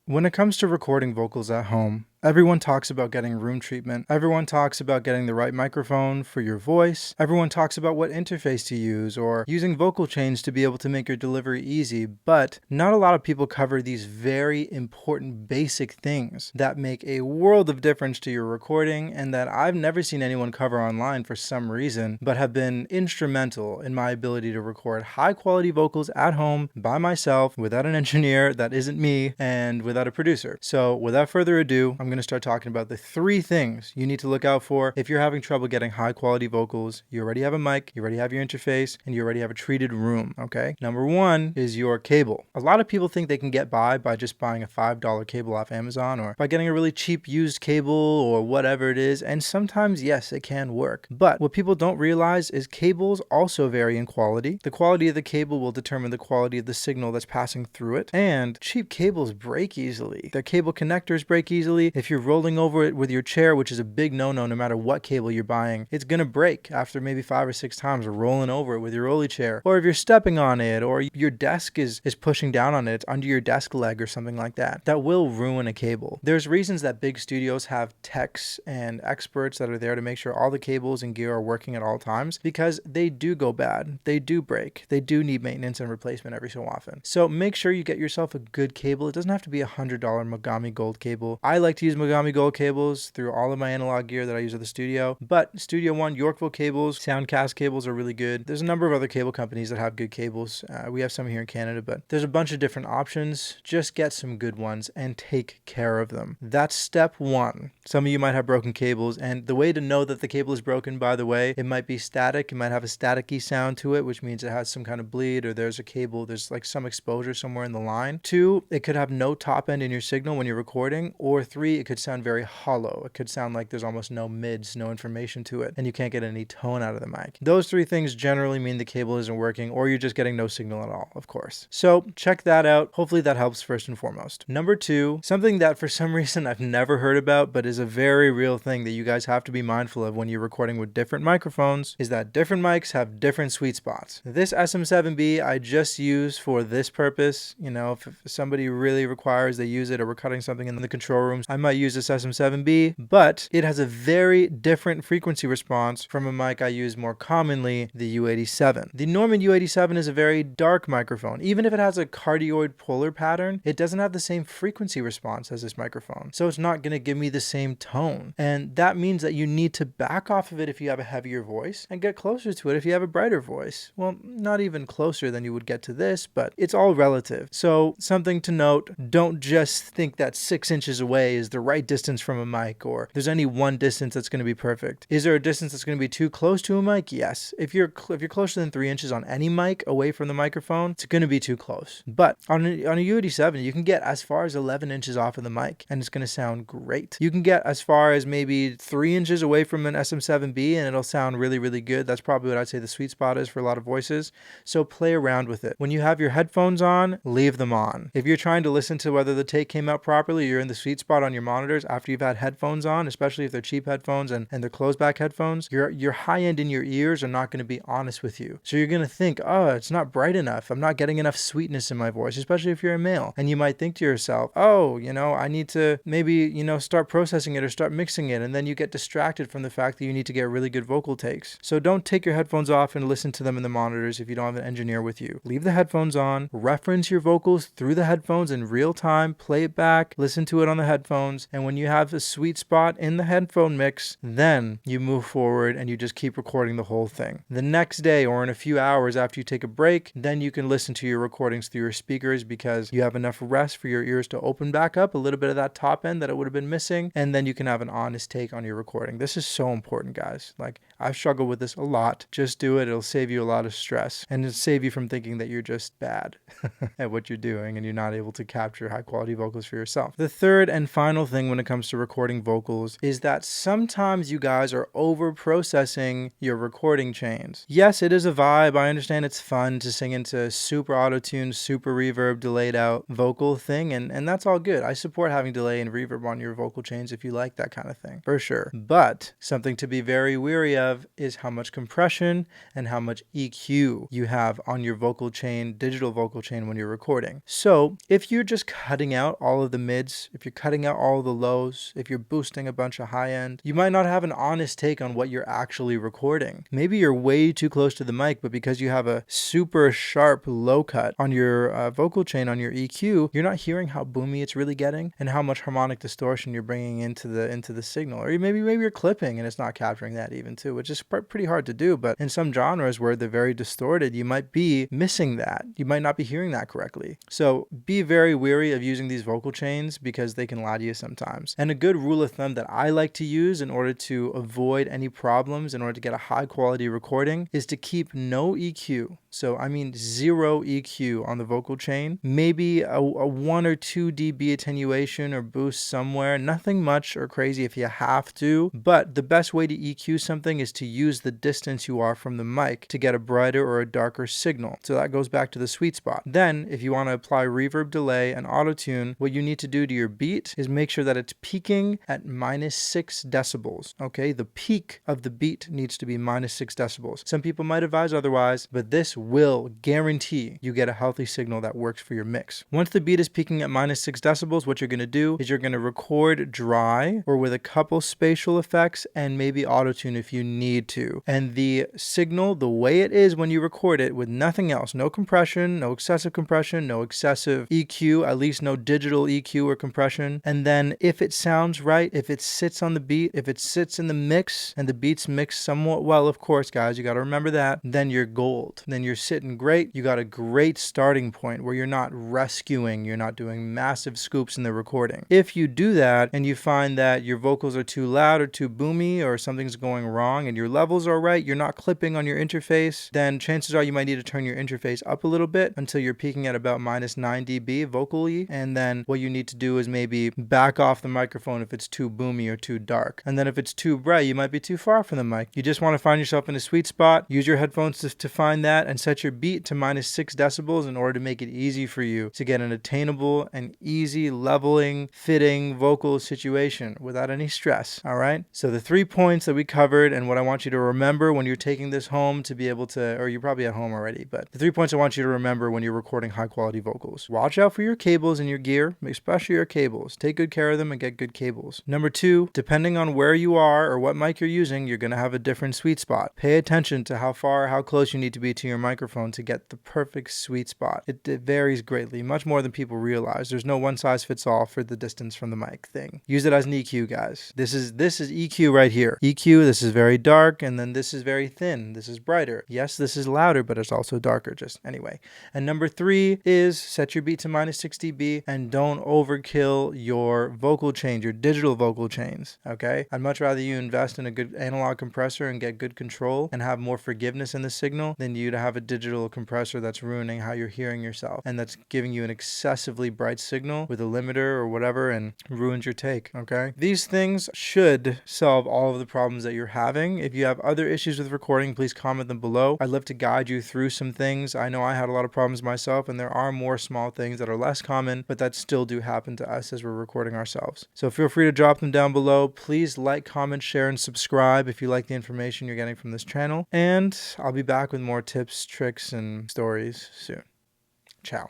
When it comes to recording vocals at home, everyone talks about getting room treatment. Everyone talks about getting the right microphone for your voice. Everyone talks about what interface to use or using vocal chains to be able to make your delivery easy, but not a lot of people cover these very important basic things that make a world of difference to your recording and that I've never seen anyone cover online for some reason, but have been instrumental in my ability to record high quality vocals at home by myself without an engineer that isn't me and without a producer. So without further ado, I'm going to start talking about the 3 things you need to look out for if you're having trouble getting high quality vocals. You already have a mic, you already have your interface, and you already have a treated room, okay? Number 1 is your cable. A lot of people think they can get by just buying a $5 cable off Amazon or by getting a really cheap used cable or whatever it is, and sometimes, yes, it can work. But what people don't realize is cables also vary in quality. The quality of the cable will determine the quality of the signal that's passing through it, and cheap cables break easily. Their cable connectors break easily. If you're rolling over it with your chair, which is a big no-no no matter what cable you're buying, it's gonna break after maybe 5 or 6 times rolling over it with your rolly chair. Or if you're stepping on it, or your desk is pushing down on it, it's under your desk leg or something like that, that will ruin a cable. There's reasons that big studios have techs and experts that are there to make sure all the cables and gear are working at all times, because they do go bad, they do break, they do need maintenance and replacement every so often. So make sure you get yourself a good cable. It doesn't have to be a $100 Mogami Gold cable. I like to use Mogami Gold cables through all of my analog gear that I use at the studio, but Studio One, Yorkville cables, Soundcast cables are really good. There's a number of other cable companies that have good cables. We have some here in Canada, but there's a bunch of different options. Just get some good ones and take care of them. That's step 1. Some of you might have broken cables, and the way to know that the cable is broken, by the way, it might be static. It might have a staticky sound to it, which means it has some kind of bleed, or there's a cable, there's like some exposure somewhere in the line. 2, it could have no top end in your signal when you're recording, or 3, it could sound very hollow. It could sound like there's almost no mids, no information to it, and you can't get any tone out of the mic. Those 3 things generally mean the cable isn't working, or you're just getting no signal at all, of course. So check that out. Hopefully that helps first and foremost. Number 2, something that for some reason I've never heard about, but is a very real thing that you guys have to be mindful of when you're recording with different microphones, is that different mics have different sweet spots. This SM7B I just use for this purpose. You know, if somebody really requires they use it, or we're cutting something in the control rooms, I might use this SM7B, but it has a very different frequency response from a mic I use more commonly, the U87. The Norman U87 is a very dark microphone. Even if it has a cardioid polar pattern, it doesn't have the same frequency response as this microphone. So it's not going to give me the same tone. And that means that you need to back off of it if you have a heavier voice and get closer to it if you have a brighter voice. Well, not even closer than you would get to this, but it's all relative. So something to note, don't just think that 6 inches away is the right distance from a mic, or there's any one distance that's going to be perfect. Is there a distance that's going to be too close to a mic? Yes. If you're closer than 3 inches on any mic away from the microphone, it's going to be too close. But on a U87, you can get as far as 11 inches off of the mic, and it's going to sound great. You can get as far as maybe 3 inches away from an SM7B, and it'll sound really, really good. That's probably what I'd say the sweet spot is for a lot of voices. So play around with it. When you have your headphones on, leave them on. If you're trying to listen to whether the take came out properly, you're in the sweet spot on your monitors after you've had headphones on, especially if they're cheap headphones and they're closed back headphones, your high end in your ears are not going to be honest with you. So you're going to think, oh, it's not bright enough. I'm not getting enough sweetness in my voice, especially if you're a male. And you might think to yourself, oh, I need to maybe, start processing it or start mixing it. And then you get distracted from the fact that you need to get really good vocal takes. So don't take your headphones off and listen to them in the monitors if you don't have an engineer with you. Leave the headphones on, reference your vocals through the headphones in real time, play it back, listen to it on the headphones. And when you have a sweet spot in the headphone mix, then you move forward and you just keep recording the whole thing. The next day or in a few hours after you take a break, then you can listen to your recordings through your speakers because you have enough rest for your ears to open back up a little bit of that top end that it would have been missing, and then you can have an honest take on your recording. This is so important, guys. Like, I've struggled with this a lot. Just do it. It'll save you a lot of stress, and it'll save you from thinking that you're just bad at what you're doing and you're not able to capture high quality vocals for yourself. The third and final final thing when it comes to recording vocals is that sometimes you guys are over-processing your recording chains. Yes, it is a vibe. I understand it's fun to sing into super auto-tuned, super reverb, delayed out vocal thing, and that's all good. I support having delay and reverb on your vocal chains if you like that kind of thing, for sure. But something to be very wary of is how much compression and how much EQ you have on your vocal chain, digital vocal chain when you're recording. So if you're just cutting out all of the mids, if you're cutting out all of the lows, if you're boosting a bunch of high end, you might not have an honest take on what you're actually recording. Maybe you're way too close to the mic, but because you have a super sharp low cut on your vocal chain, on your EQ, you're not hearing how boomy it's really getting and how much harmonic distortion you're bringing into the signal. Or maybe you're clipping and it's not capturing that even too, which is pretty hard to do. But in some genres where they're very distorted, you might be missing that. You might not be hearing that correctly. So be very wary of using these vocal chains because they can lie to you sometimes. And a good rule of thumb that I like to use in order to avoid any problems, in order to get a high quality recording, is to keep no EQ. So I mean 0 EQ on the vocal chain, maybe a 1 or 2 dB attenuation or boost somewhere, nothing much or crazy if you have to, but the best way to EQ something is to use the distance you are from the mic to get a brighter or a darker signal. So that goes back to the sweet spot. Then if you want to apply reverb, delay, and auto-tune, what you need to do to your beat is make sure that it's peaking at -6 decibels, okay? The peak of the beat needs to be -6 decibels. Some people might advise otherwise, but this will guarantee you get a healthy signal that works for your mix. Once the beat is peaking at -6 decibels, what you're going to do is you're going to record dry or with a couple spatial effects and maybe auto-tune if you need to. And the signal, the way it is when you record it with nothing else, no compression, no excessive compression, no excessive EQ, at least no digital EQ or compression. And then if it sounds right, if it sits on the beat, if it sits in the mix and the beats mix somewhat well, of course, guys, you got to remember that, then you're gold. Then you're sitting great. You got a great starting point where you're not rescuing, you're not doing massive scoops in the recording. If you do that and you find that your vocals are too loud or too boomy or something's going wrong and your levels are right, you're not clipping on your interface, then chances are you might need to turn your interface up a little bit until you're peaking at about -9 dB vocally. And then what you need to do is maybe back off the microphone if it's too boomy or too dark. And then if it's too bright, you might be too far from the mic. You just want to find yourself in a sweet spot. Use your headphones to find that and set your beat to -6 decibels in order to make it easy for you to get an attainable and easy leveling, fitting vocal situation without any stress. All right. So the 3 points that we covered and what I want you to remember when you're taking this home to be able to, or you're probably at home already, but the 3 points I want you to remember when you're recording high quality vocals. Watch out for your cables and your gear, especially your cables. Take good care of them and get good cables. Number 2, depending on where you are or what mic you're using, you're going to have a different sweet spot. Pay attention to how far, how close you need to be to your microphone to get the perfect sweet spot. It varies greatly, much more than people realize. There's no one size fits all for the distance from the mic thing. Use it as an EQ, guys. This is EQ right here. EQ, this is very dark, and then this is very thin. This is brighter. Yes, this is louder, but it's also darker, just anyway. And number 3 is set your beat to -6 dB and don't overkill your vocal chains, your digital vocal chains, okay? I'd much rather you invest in a good analog compressor and get good control and have more forgiveness in the signal than you to have a digital compressor that's ruining how you're hearing yourself and that's giving you an excessively bright signal with a limiter or whatever and ruins your take, okay? These things should solve all of the problems that you're having. If you have other issues with recording, please comment them below. I'd love to guide you through some things. I know I had a lot of problems myself, and there are more small things that are less common, but that still do happen to us as we're recording ourselves. So feel free to drop them down below. Please like, comment, share, and subscribe if you like the information you're getting from this channel. And I'll be back with more tips, tricks, and stories soon. Ciao.